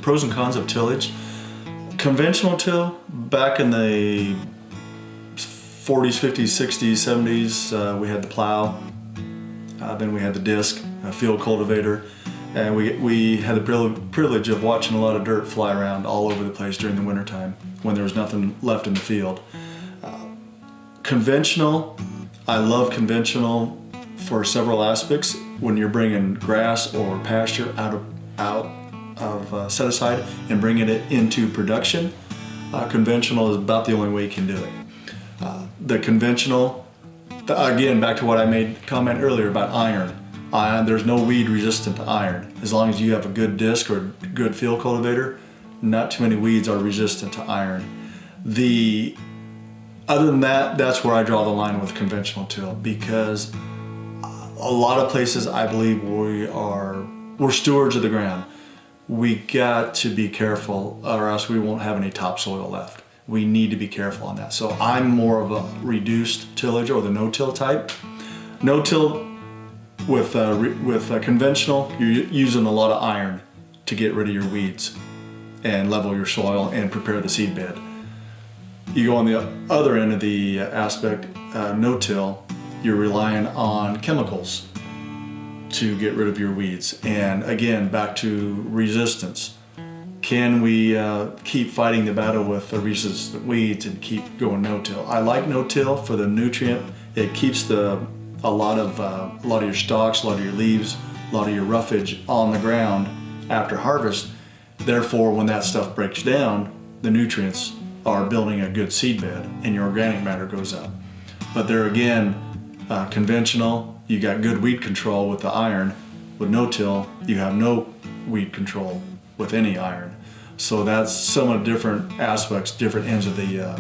pros and cons of tillage. Conventional till, back in the 40s, 50s, 60s, 70s, we had the plow, then we had the disc, a field cultivator, and we had the privilege of watching a lot of dirt fly around all over the place during the wintertime when there was nothing left in the field. Conventional, I love conventional for several aspects. When you're bringing grass or pasture out of set aside and bringing it into production, conventional is about the only way you can do it. The conventional, again, back to what I made comment earlier about iron. There's no weed resistant to iron. As long as you have a good disc or a good field cultivator, not too many weeds are resistant to iron. Other than that, that's where I draw the line with conventional till, because a lot of places I believe we're stewards of the ground. We got to be careful or else we won't have any topsoil left. We need to be careful on that. So I'm more of a reduced tillage or the no-till type. No-till with conventional, you're using a lot of iron to get rid of your weeds and level your soil and prepare the seed bed. You go on the other end of the aspect, no-till, you're relying on chemicals to get rid of your weeds. And again, back to resistance. Can we keep fighting the battle with the resistant weeds and keep going no-till? I like no-till for the nutrient. It keeps a lot of your stalks, a lot of your leaves, a lot of your roughage on the ground after harvest. Therefore, when that stuff breaks down, the nutrients are building a good seed bed and your organic matter goes up. But there again, conventional, you got good weed control with the iron. With no-till, you have no weed control with any iron. So that's some of the different aspects, different ends of the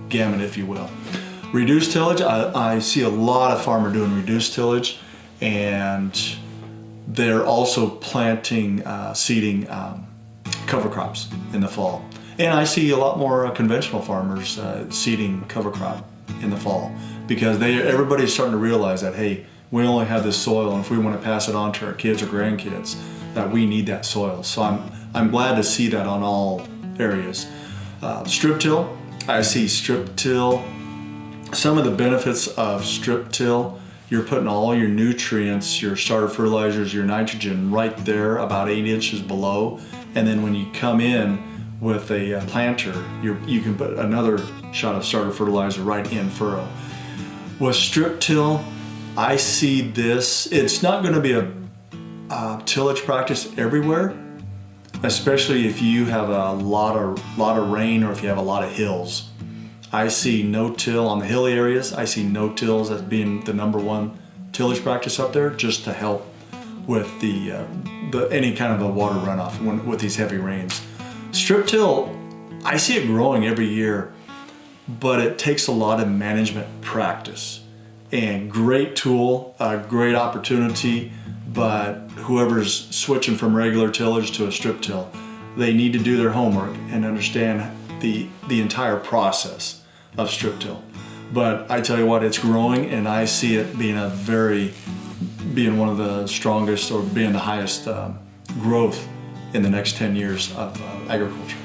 gamut, if you will. Reduced tillage, I see a lot of farmers doing reduced tillage, and they're also planting, seeding cover crops in the fall. And I see a lot more conventional farmers seeding cover crop in the fall, because everybody's starting to realize that, hey, we only have this soil, and if we want to pass it on to our kids or grandkids, that we need that soil. So I'm glad to see that on all areas. Strip till, I see strip till. Some of the benefits of strip till, you're putting all your nutrients, your starter fertilizers, your nitrogen right there about 8 inches below. And then when you come in with a planter, you can put another shot of starter fertilizer right in furrow. With strip till, I see this, it's not going to be a tillage practice everywhere, especially if you have a lot of rain or if you have a lot of hills. I see no-till on the hilly areas. I see no-tills as being the #1 tillage practice up there, just to help with any kind of a water runoff with these heavy rains. Strip till, I see it growing every year, but it takes a lot of management practice. And great tool, a great opportunity, but whoever's switching from regular tillage to a strip till, they need to do their homework and understand the entire process of strip till. But I tell you what, it's growing, and I see it being being one of the strongest, or being the highest growth in the next 10 years of agriculture.